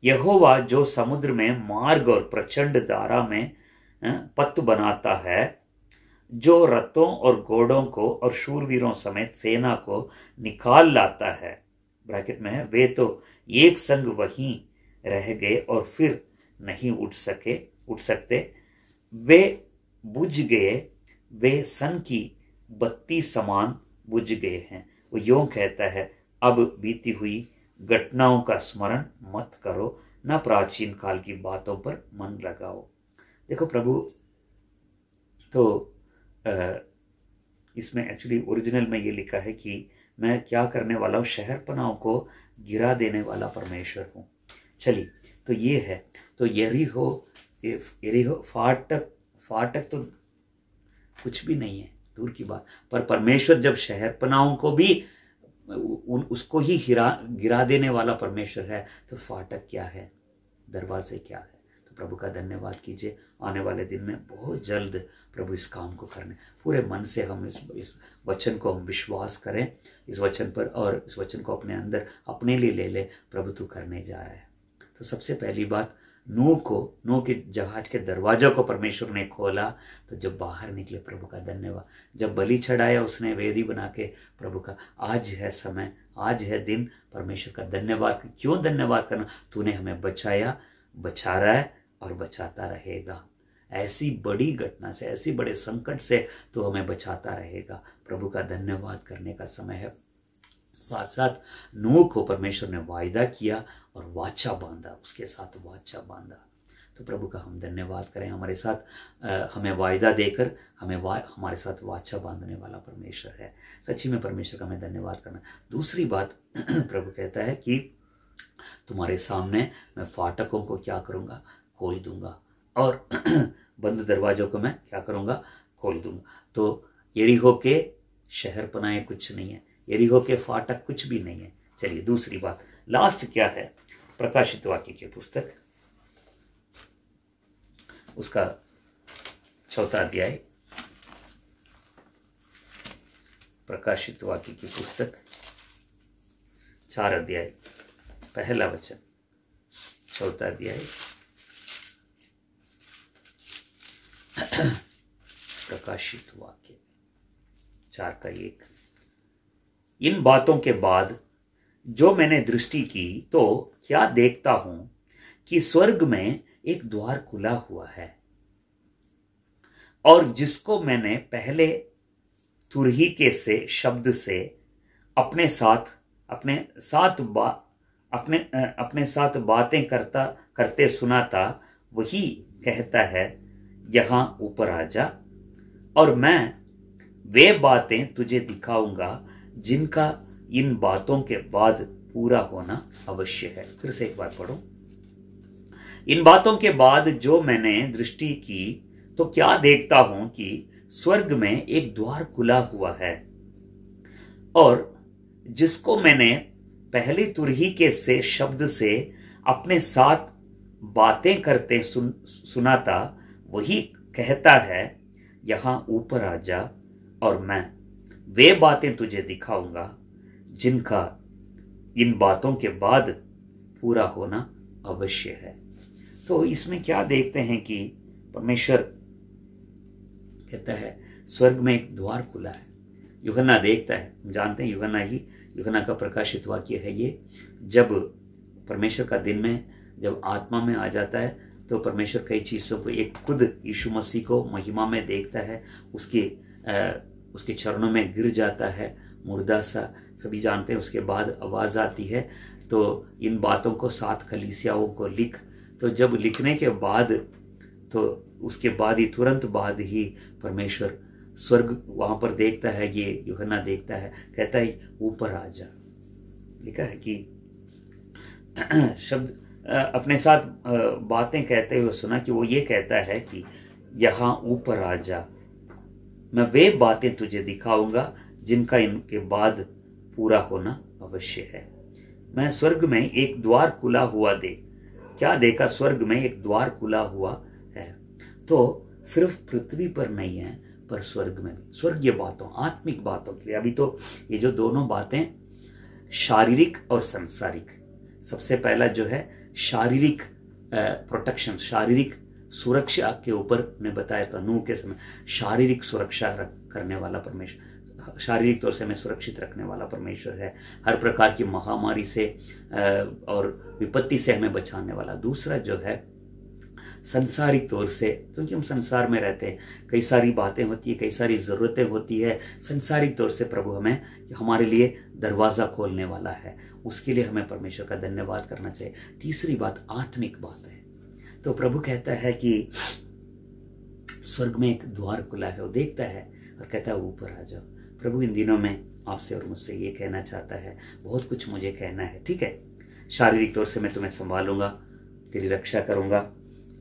यहोवा जो समुद्र में मार्ग और प्रचंड धारा में पथ बनाता है, जो रथों और घोड़ों को और शूरवीरों समेत सेना को निकाल लाता है, ब्रैकेट में है, वे तो एक संग वहीं रह गए और फिर नहीं उठ सकते। वे बुझ गए, वे सन की बत्ती समान बुझ गए हैं। वो यों कहता है, अब बीती हुई घटनाओं का स्मरण मत करो, न प्राचीन काल की बातों पर मन लगाओ। देखो प्रभु, तो इसमें एक्चुअली ओरिजिनल में ये लिखा है कि मैं क्या करने वाला हूँ, शहरपनाहों को गिरा देने वाला परमेश्वर हूँ। चलिए, तो ये है। तो यरीहो फाटक तो कुछ भी नहीं है, दूर की बात। पर परमेश्वर जब शहरपनाहों को भी उसको ही गिरा देने वाला परमेश्वर है, तो फाटक क्या है, दरवाजे क्या है। तो प्रभु का धन्यवाद कीजिए। आने वाले दिन में बहुत जल्द प्रभु इस काम को करने, पूरे मन से हम इस वचन को हम विश्वास करें, इस वचन पर, और इस वचन को अपने अंदर अपने लिए ले ले। प्रभु तू करने जा रहा है। तो सबसे पहली बात, नूह के जहाज के दरवाजों को परमेश्वर ने खोला, तो जब बाहर निकले, प्रभु का धन्यवाद। जब बलि चढ़ाया उसने वेदी बना के, प्रभु का आज है समय, आज है दिन, परमेश्वर का धन्यवाद। क्यों धन्यवाद करना? तूने हमें बचाया, बचा रहा है और बचाता रहेगा। ऐसी बड़ी घटना से, ऐसी बड़े संकट से तो हमें बचाता रहेगा। प्रभु का धन्यवाद करने का समय है। साथ साथ नूह को परमेश्वर ने वायदा किया और वाचा बांधा, उसके साथ वाचा बांधा। तो प्रभु का हम धन्यवाद करें, हमारे साथ हमें वायदा देकर हमारे साथ वाचा बांधने वाला परमेश्वर है। सच्ची में परमेश्वर का हमें धन्यवाद करना। दूसरी बात प्रभु कहता है कि तुम्हारे सामने मैं फाटकों को क्या करूंगा, खोल दूंगा, और बंद दरवाजों को मैं क्या करूंगा, खोल दूंगा। तो यरीहो के शहर पनाहे कुछ नहीं है, यरीहो के फाटक कुछ भी नहीं है। चलिए दूसरी बात, लास्ट क्या है, प्रकाशित वाक्य की पुस्तक उसका 4 अध्याय, प्रकाशित वाक्य की पुस्तक 4 अध्याय 1 वचन, 4 अध्याय प्रकाशित वाक्य 4:1। इन बातों के बाद जो मैंने दृष्टि की तो क्या देखता हूं कि स्वर्ग में एक द्वार खुला हुआ है, और जिसको मैंने पहले तुरही के से शब्द से अपने साथ बातें करते सुना था, वही कहता है यहां ऊपर आ जा, और मैं वे बातें तुझे दिखाऊंगा जिनका इन बातों के बाद पूरा होना अवश्य है। फिर से एक बार पढ़ो। इन बातों के बाद जो मैंने दृष्टि की तो क्या देखता हूं कि स्वर्ग में एक द्वार खुला हुआ है, और जिसको मैंने पहली तुरही के से शब्द से अपने साथ बातें करते सुना था, वही कहता है यहां ऊपर आ जा, और मैं वे बातें तुझे दिखाऊंगा जिनका इन बातों के बाद पूरा होना अवश्य है। तो इसमें क्या देखते हैं कि परमेश्वर कहता है स्वर्ग में एक द्वार खुला है। यूहन्ना देखता है, हम जानते हैं यूहन्ना का प्रकाशित वाक्य है ये। जब परमेश्वर का दिन में जब आत्मा में आ जाता है तो परमेश्वर कई चीज़ों को, एक खुद यीशु मसीह को महिमा में देखता है, उसके चरणों में गिर जाता है मुर्दा सा, सभी जानते हैं। उसके बाद आवाज़ आती है तो इन बातों को 7 कलीसियाओं को लिख। तो जब लिखने के बाद तो उसके बाद ही, तुरंत बाद ही परमेश्वर स्वर्ग वहां पर देखता है, ये यूहन्ना देखता है, कहता है ऊपर आ जा। लिखा है कि शब्द अपने साथ बातें कहते हुए सुना कि वो ये कहता है कि यहां ऊपर आ जा, मैं वे बातें तुझे दिखाऊंगा जिनका इनके बाद पूरा होना अवश्य है। मैं स्वर्ग में एक द्वार खुला हुआ क्या देखा, स्वर्ग में एक द्वार खुला हुआ है। तो सिर्फ पृथ्वी पर नहीं है पर स्वर्ग में भी, स्वर्गीय बातों, आत्मिक बातों के लिए। अभी तो ये जो दोनों बातें, शारीरिक और सांसारिक, सबसे पहला जो है शारीरिक प्रोटेक्शन, शारीरिक सुरक्षा के ऊपर ने बताया था। नूह के समय शारीरिक सुरक्षा करने वाला परमेश्वर, शारीरिक तौर से हमें सुरक्षित रखने वाला परमेश्वर है, हर प्रकार की महामारी से और विपत्ति से हमें बचाने वाला। दूसरा जो है संसारिक तौर से, क्योंकि हम संसार में रहते हैं, कई सारी बातें होती है, कई सारी ज़रूरतें होती है। संसारिक तौर से प्रभु हमारे लिए दरवाज़ा खोलने वाला है, उसके लिए हमें परमेश्वर का धन्यवाद करना चाहिए। तीसरी बात आत्मिक बात है। तो प्रभु कहता है कि स्वर्ग में एक द्वार खुला है, वो देखता है और कहता है ऊपर आ जाओ। प्रभु इन दिनों में आपसे और मुझसे ये कहना चाहता है, बहुत कुछ मुझे कहना है, ठीक है। शारीरिक तौर से मैं तुम्हें संभालूंगा, तेरी रक्षा करूंगा,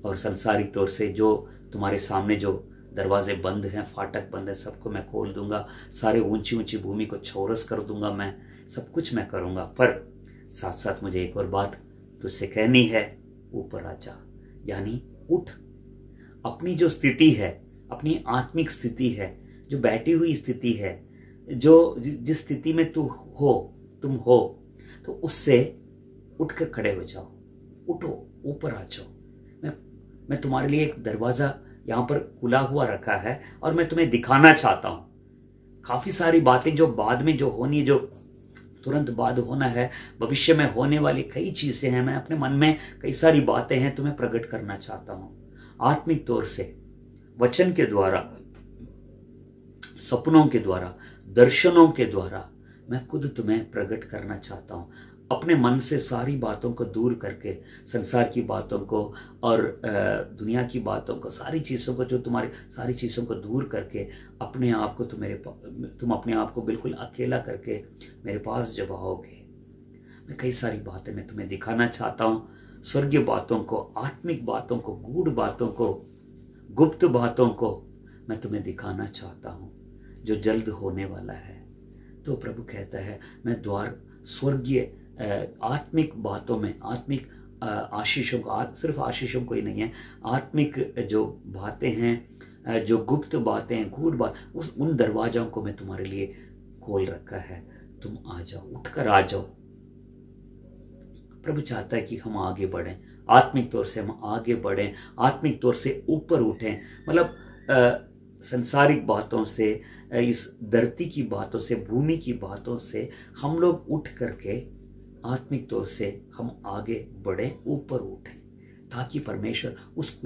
और सांसारिक तौर से जो तुम्हारे सामने जो दरवाजे बंद हैं, फाटक बंद है, सबको मैं खोल दूंगा, सारे ऊंची ऊंची भूमि को चौरस कर दूंगा, मैं सब कुछ मैं करूंगा। पर साथ साथ मुझे एक और बात तुझसे कहनी है, ऊपर आ जा, यानी उठ। अपनी जो स्थिति है, अपनी आत्मिक स्थिति है, जो बैठी हुई स्थिति है, जो जिस स्थिति में तुम हो, तो उससे उठ कर खड़े हो जाओ, उठो, ऊपर आ जाओ। मैं तुम्हारे लिए एक दरवाजा यहां पर खुला हुआ रखा है और मैं तुम्हें दिखाना चाहता हूं। काफी सारी बातें जो बाद में जो होनी है, जो तुरंत बाद होना है, भविष्य में होने वाली कई चीजें हैं, मैं अपने मन में कई सारी बातें हैं तुम्हें प्रकट करना चाहता हूं। आत्मिक तौर से, वचन के द्वारा, सपनों के द्वारा, दर्शनों के द्वारा मैं खुद तुम्हें प्रकट करना चाहता हूँ। अपने मन से सारी बातों को दूर करके, संसार की बातों को और दुनिया की बातों को, सारी चीज़ों को, जो तुम्हारी सारी चीज़ों को दूर करके अपने आप को तुम अपने आप को बिल्कुल अकेला करके मेरे पास जब आओगे, मैं कई सारी बातें मैं तुम्हें दिखाना चाहता हूँ। स्वर्गीय बातों को, आत्मिक बातों को, गूढ़ बातों को, गुप्त बातों को मैं तुम्हें दिखाना चाहता हूँ जो जल्द होने वाला है। तो प्रभु कहता है, मैं द्वार स्वर्गीय आत्मिक बातों में, आत्मिक आशीषों को, सिर्फ आशीषों को ही नहीं है, आत्मिक जो बातें हैं, जो गुप्त बातें हैं, गूढ़ बात, उन दरवाजों को मैं तुम्हारे लिए खोल रखा है। तुम आ जाओ, उठकर आ जाओ। प्रभु चाहता है कि हम आगे बढ़ें, आत्मिक तौर से हम आगे बढ़ें, आत्मिक तौर से ऊपर उठें। मतलब संसारिक बातों से, इस धरती की बातों से, भूमि की बातों से हम लोग उठ करके आत्मिक तौर से हम आगे बढ़ें, ऊपर उठें, ताकि परमेश्वर उस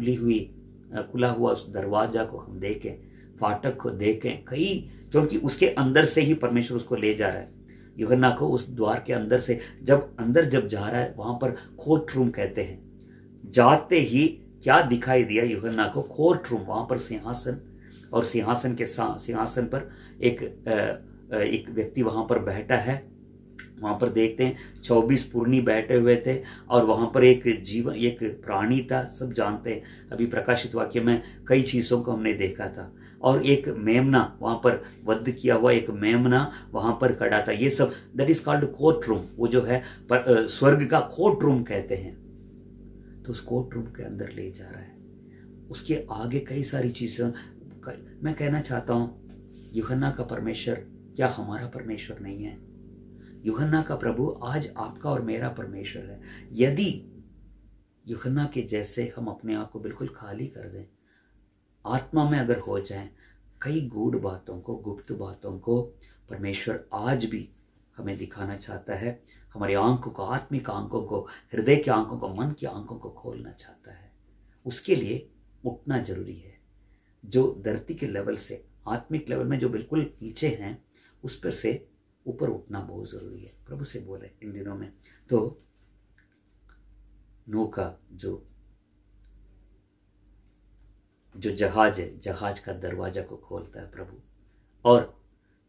खुला हुआ उस दरवाजा को हम देखें, फाटक को देखें, क्योंकि उसके अंदर से ही परमेश्वर उसको ले जा रहा है। यूहन्ना को उस द्वार के अंदर से जब जा रहा है, वहां पर कोर्ट रूम कहते हैं। जाते ही क्या दिखाई दिया यूहन्ना को? Court room. वहां पर सिंहासन, और सिंहासन पर एक व्यक्ति वहां पर बैठा है। वहां पर देखते हैं 24 पुरनी बैठे हुए थे, और वहां पर एक प्राणी था। सब जानते हैं, अभी प्रकाशित वाक्य में कई चीजों को हमने देखा था। और एक मेमना, वहां पर वध किया हुआ एक मेमना वहां पर खड़ा था। ये सब that is called court room. वो जो है स्वर्ग का कोर्ट रूम कहते हैं। तो उस कोर्ट रूम के अंदर ले जा रहा है। उसके आगे कई सारी चीजें। मैं कहना चाहता हूं, यूहन्ना का परमेश्वर क्या हमारा परमेश्वर नहीं है? यूहन्ना का प्रभु आज आपका और मेरा परमेश्वर है। यदि यूहन्ना के जैसे हम अपने आप को बिल्कुल खाली कर दें, आत्मा में अगर हो जाएं, कई गूढ़ बातों को, गुप्त बातों को परमेश्वर आज भी हमें दिखाना चाहता है। हमारी आंखों को, आत्मिक आंखों को, हृदय की आंखों को, मन की आंखों को खोलना चाहता है। उसके लिए उठना जरूरी है। जो धरती के लेवल से, आत्मिक लेवल में जो बिल्कुल नीचे हैं, उस पर से ऊपर उठना बहुत जरूरी है। प्रभु से बोले इन दिनों में। तो नूह का जो जहाज है, जहाज का दरवाजा को खोलता है प्रभु। और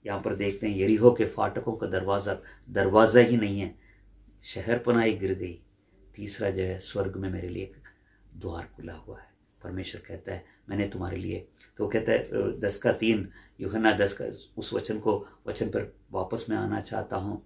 यहां पर देखते हैं यरीहो के फाटकों का दरवाजा ही नहीं है, शहरपनाही गिर गई। तीसरा जो है, स्वर्ग में मेरे लिए द्वार खुला हुआ है। परमेश्वर कहता है, मैंने तुम्हारे लिए, तो कहता है 10:3, यूहन्ना 10 का उस वचन पर वापस मैं आना चाहता हूँ।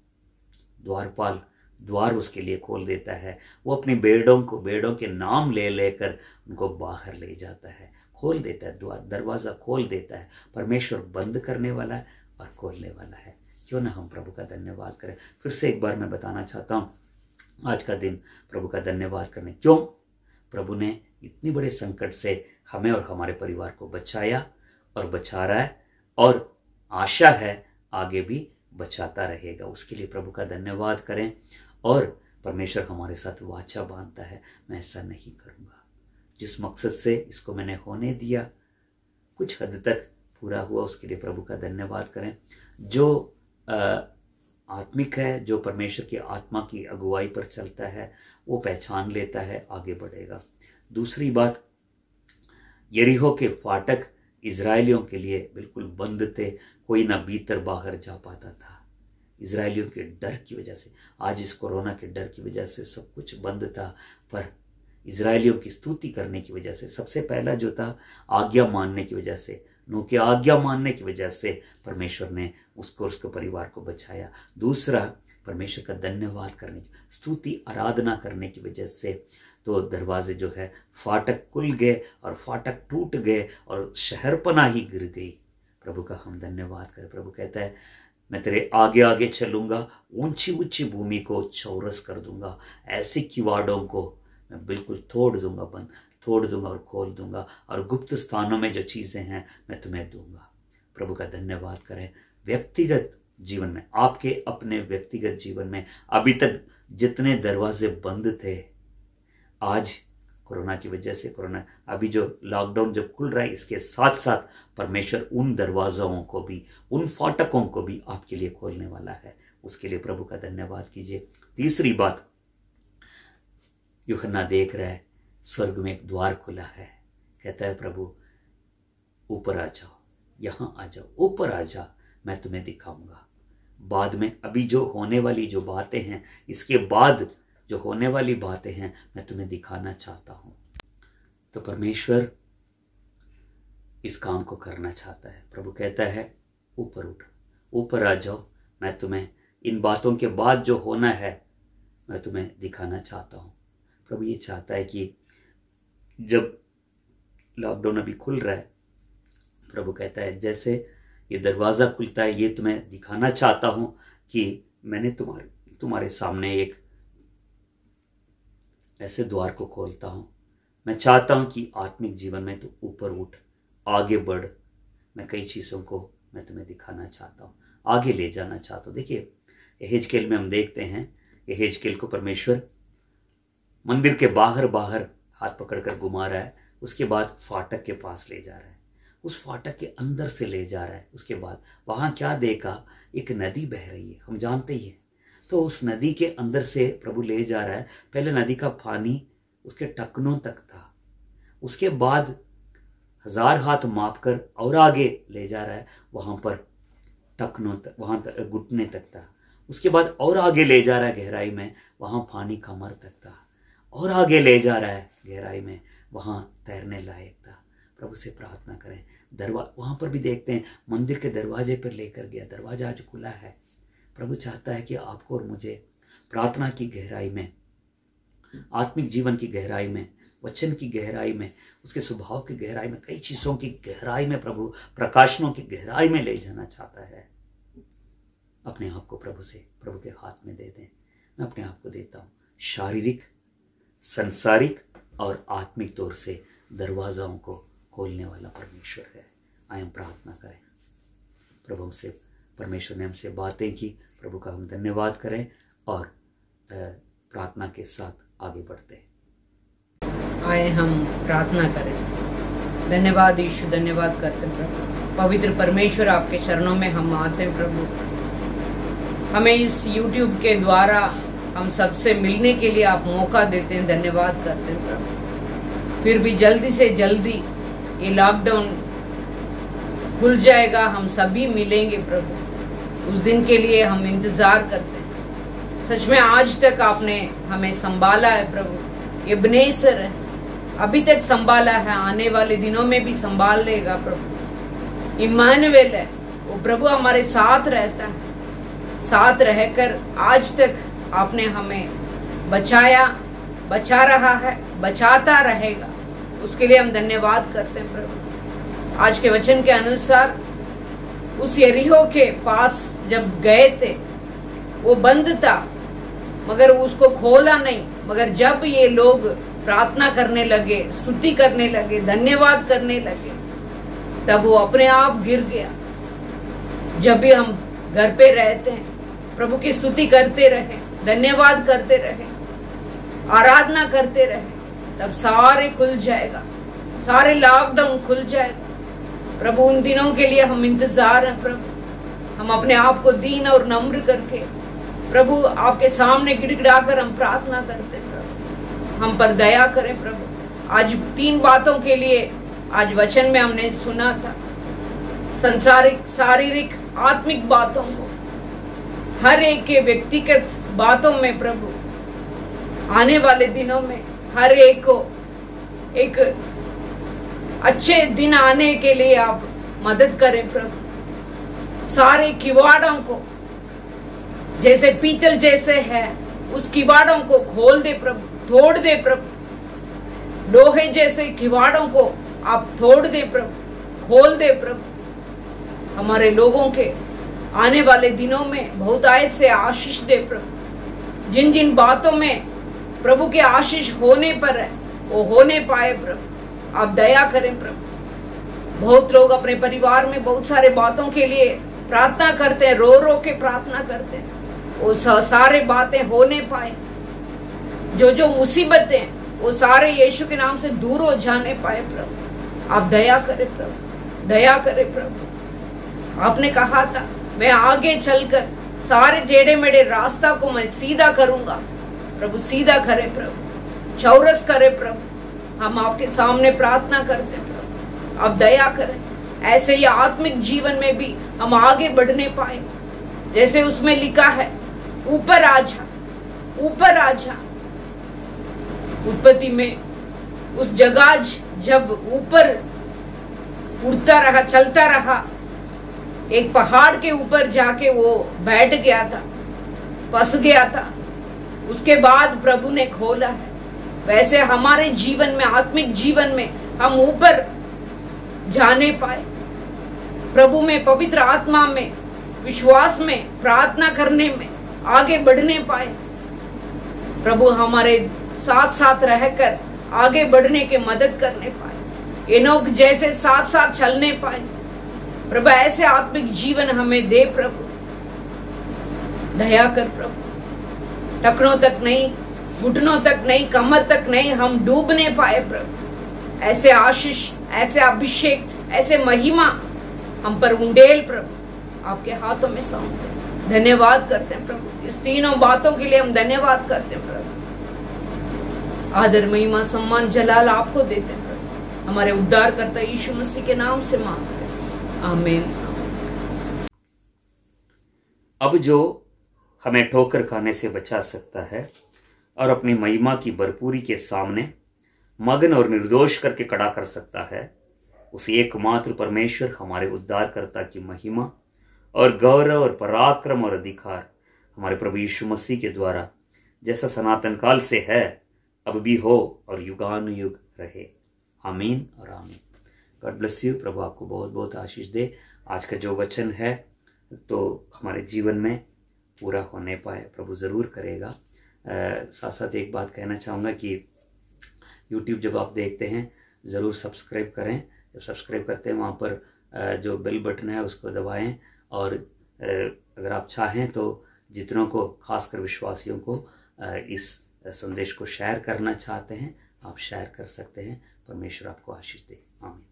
द्वारपाल द्वार उसके लिए खोल देता है। वो अपनी बेड़ों के नाम ले लेकर उनको बाहर ले जाता है, खोल देता है द्वार, दरवाजा खोल देता है। परमेश्वर बंद करने वाला है और खोलने वाला है। क्यों ना हम प्रभु का धन्यवाद करें। फिर से एक बार मैं बताना चाहता हूँ, आज का दिन प्रभु का धन्यवाद करने। क्यों? प्रभु ने इतनी बड़े संकट से हमें और हमारे परिवार को बचाया और बचा रहा है, और आशा है आगे भी बचाता रहेगा। उसके लिए प्रभु का धन्यवाद करें। और परमेश्वर हमारे साथ वाचा बांधता है, मैं ऐसा नहीं करूंगा। जिस मकसद से इसको मैंने होने दिया, कुछ हद तक पूरा हुआ, उसके लिए प्रभु का धन्यवाद करें। जो आत्मिक है, जो परमेश्वर की आत्मा की अगुवाई पर चलता है, वो पहचान लेता है, आगे बढ़ेगा। दूसरी बात, यरीहो के फाटक इजरायलियों के लिए बिल्कुल बंद थे। कोई ना भीतर बाहर जा पाता था। इजरायलियों के डर की वजह से, आज इस कोरोना के डर की वजह से सब कुछ बंद था, पर इजरायलियों की स्तुति करने की वजह से, सबसे पहला जो था आज्ञा मानने की वजह से, नूह की आज्ञा मानने की वजह से परमेश्वर ने उसके परिवार को बचाया। दूसरा, परमेश्वर का धन्यवाद करने की, स्तुति आराधना करने की वजह से तो दरवाजे जो है, फाटक खुल गए और फाटक टूट गए और शहरपनाही गिर गई। प्रभु का हम धन्यवाद करें। प्रभु कहता है, मैं तेरे आगे आगे चलूंगा, ऊंची ऊंची भूमि को चौरस कर दूंगा, ऐसे किवाड़ों को मैं बिल्कुल तोड़ दूंगा और खोल दूंगा, और गुप्त स्थानों में जो चीजें हैं मैं तुम्हें दूंगा। प्रभु का धन्यवाद करें। व्यक्तिगत जीवन में, आपके अपने व्यक्तिगत जीवन में अभी तक जितने दरवाजे बंद थे, आज कोरोना की वजह से, कोरोना अभी जो लॉकडाउन जब खुल रहा है, इसके साथ साथ परमेश्वर उन दरवाज़ों को भी, उन फाटकों को भी आपके लिए खोलने वाला है। उसके लिए प्रभु का धन्यवाद कीजिए। तीसरी बात, यूहन्ना देख रहा है स्वर्ग में एक द्वार खुला है। कहता है प्रभु ऊपर आ जाओ, यहाँ आ जाओ, ऊपर आ जा, मैं तुम्हें दिखाऊंगा। बाद में अभी जो होने वाली जो बातें हैं, इसके बाद जो होने वाली बातें हैं, मैं तुम्हें दिखाना चाहता हूं। तो परमेश्वर इस काम को करना चाहता है। प्रभु कहता है ऊपर उठ, ऊपर आ जाओ, मैं तुम्हें इन बातों के बाद जो होना है मैं तुम्हें दिखाना चाहता हूं। प्रभु ये चाहता है कि जब लॉकडाउन अभी खुल रहा है, प्रभु कहता है जैसे ये दरवाज़ा खुलता है, ये तुम्हें दिखाना चाहता हूं कि मैंने तुम्हारे सामने एक ऐसे द्वार को खोलता हूं। मैं चाहता हूं कि आत्मिक जीवन में तू ऊपर उठ, आगे बढ़। मैं कई चीज़ों को मैं तुम्हें दिखाना चाहता हूं, आगे ले जाना चाहता हूं। देखिए यहेजकेल में हम देखते हैं, यहेजकेल को परमेश्वर मंदिर के बाहर हाथ पकड़कर घुमा रहा है, उसके बाद फाटक के पास ले जा रहा है, उस फाटक के अंदर से ले जा रहा है। उसके बाद वहां क्या देखा, एक नदी बह रही है, हम जानते ही हैं। तो उस नदी के अंदर से प्रभु ले जा रहा है। पहले नदी का पानी उसके टखनों तक था, उसके बाद 1000 हाथ मापकर और आगे ले जा रहा है, वहां पर टखनों तक, वहां तक घुटने तक था। उसके बाद और आगे ले जा रहा है गहराई में, वहां पानी कमर तक था। और आगे ले जा रहा है गहराई में, वहां तैरने लायक था। प्रभु से प्रार्थना करें। वहां पर भी देखते हैं मंदिर के दरवाजे पर लेकर गया, दरवाजा आज खुला है। प्रभु चाहता है कि आपको और मुझे प्रार्थना की गहराई में, आत्मिक जीवन की गहराई में, वचन की गहराई में, उसके स्वभाव की गहराई में, कई चीजों की गहराई में, प्रभु प्रकाशनों की गहराई में ले जाना चाहता है। अपने आप को प्रभु के हाथ में दे दें। मैं अपने आप को देता हूं। शारीरिक, संसारिक और आत्मिक तौर से दरवाजाओं को खोलने वाला परमेश्वर है। आइए हम प्रार्थना करें। प्रभु हमसे, परमेश्वर ने हमसे बातें की, प्रभु का हम धन्यवाद करें और प्रार्थना के साथ आगे बढ़ते हैं। आए हम प्रार्थना करें। धन्यवाद यीशु, धन्यवाद करते हैं प्रभु। पवित्र परमेश्वर, आपके चरणों में हम आते हैं प्रभु। हमें इस YouTube के द्वारा हम सबसे मिलने के लिए आप मौका देते हैं, धन्यवाद करते हैं प्रभु। फिर भी जल्दी से जल्दी ये लॉकडाउन खुल जाएगा, हम सभी मिलेंगे प्रभु। उस दिन के लिए हम इंतजार करते हैं। सच में आज तक आपने हमें संभाला है प्रभु। ये एबेनेज़र है, अभी तक संभाला है, आने वाले दिनों में भी संभाल लेगा प्रभु। इम्मानुएल है, वो प्रभु हमारे साथ रहता है। साथ रहकर आज तक आपने हमें बचाया, बचा रहा है, बचाता रहेगा। उसके लिए हम धन्यवाद करते हैं प्रभु। आज के वचन के अनुसार उस यरीहो के पास जब गए थे, वो बंद था मगर उसको खोला नहीं। मगर जब ये लोग प्रार्थना करने लगे, स्तुति करने लगे, धन्यवाद करने लगे, तब वो अपने आप गिर गया। जब भी हम घर पे रहते हैं, प्रभु की स्तुति करते रहे, धन्यवाद करते रहे, आराधना करते रहे, तब सारे खुल जाएगा, सारे लॉकडाउन खुल जाएगा प्रभु। उन दिनों के लिए हम इंतजार हैं प्रभु। हम अपने आप को दीन और नम्र करके प्रभु आपके सामने गिड़गिड़ाकर हम प्रार्थना करते हैं प्रभु। हम पर दया करें प्रभु। आज 3 बातों के लिए आज वचन में हमने सुना था, संसारिक, शारीरिक, आत्मिक बातों को, हर एक के व्यक्तिगत बातों में प्रभु आने वाले दिनों में हर एक को एक अच्छे दिन आने के लिए आप मदद करें प्रभु। सारे किवाड़ों को जैसे पीतल जैसे है, उस किवाड़ों को खोल दे प्रभु, तोड़ दे प्रभु। लोहे जैसे किवाड़ों को आप तोड़ दे प्रभु, खोल दे प्रभु। हमारे लोगों के आने वाले दिनों में बहुतायत से आशीष दे प्रभु। जिन जिन बातों में प्रभु के आशीष होने पर है, वो होने पाए प्रभु। आप दया करें प्रभु। बहुत लोग अपने परिवार में बहुत सारे बातों के लिए प्रार्थना करते हैं, रो रो के प्रार्थना करते हैं, वो सारे बातें होने पाए। जो जो मुसीबतें वो सारे यीशु के नाम से दूर हो जाने पाए प्रभु। आप दया करें प्रभु, दया करें प्रभु। आपने कहा था मैं आगे चलकर सारे टेढ़े मेढ़े रास्ता को मैं सीधा करूंगा। प्रभु सीधा करें प्रभु, चौरस करें प्रभु। हम आपके सामने प्रार्थना करते हैं प्रभु, आप दया करें। ऐसे ही आत्मिक जीवन में भी हम आगे बढ़ने पाए, जैसे उसमें लिखा है ऊपर आ जा, ऊपर आ जा। उत्पत्ति में उस जगह जब ऊपर उड़ता रहा, चलता रहा, एक पहाड़ के ऊपर जाके वो बैठ गया था, फंस गया था। उसके बाद प्रभु ने खोला है। वैसे हमारे जीवन में, आत्मिक जीवन में हम ऊपर जाने पाए, प्रभु में, पवित्र आत्मा में, विश्वास में, प्रार्थना करने में आगे बढ़ने पाए। प्रभु हमारे साथ साथ रहकर आगे बढ़ने के मदद करने पाए, एनोक जैसे साथ साथ चलने पाए। प्रभु ऐसे आत्मिक जीवन हमें दे प्रभु, दया कर प्रभु। टखनों तक नहीं, घुटनों तक नहीं, कमर तक नहीं, हम डूबने पाए प्रभु। ऐसे आशीष, ऐसे अभिषेक, ऐसे महिमा हम पर उंडेल प्रभु, आपके हाथों में सौंपते हैं। धन्यवाद करते हैं प्रभु, इस तीनों बातों के लिए हम धन्यवाद करते हैं प्रभु। आदर, महिमा, सम्मान, जलाल आपको देते हैं प्रभु। हमारे उद्धारकर्ता यीशु मसीह के नाम से मांगते हैं, आमीन। अब जो हमें ठोकर खाने से बचा सकता है और अपनी महिमा की भरपूरी के सामने मगन और निर्दोष करके खड़ा कर सकता है, उस एकमात्र परमेश्वर हमारे उद्धारकर्ता की महिमा और गौरव और पराक्रम और अधिकार हमारे प्रभु यीशु मसीह के द्वारा जैसा सनातन काल से है, अब भी हो और युगानुयुग रहे। आमीन और आमीन। God bless you. प्रभु आपको बहुत बहुत आशीष दे। आज का जो वचन है तो हमारे जीवन में पूरा होने पाए, प्रभु ज़रूर करेगा। साथ साथ एक बात कहना चाहूँगा कि YouTube जब आप देखते हैं ज़रूर सब्सक्राइब करें। जब सब्सक्राइब करते हैं वहाँ पर जो बेल बटन है उसको दबाएं, और अगर आप चाहें तो जितनों को, खासकर विश्वासियों को इस संदेश को शेयर करना चाहते हैं, आप शेयर कर सकते हैं। परमेश्वर आपको आशीष दे। आमीन।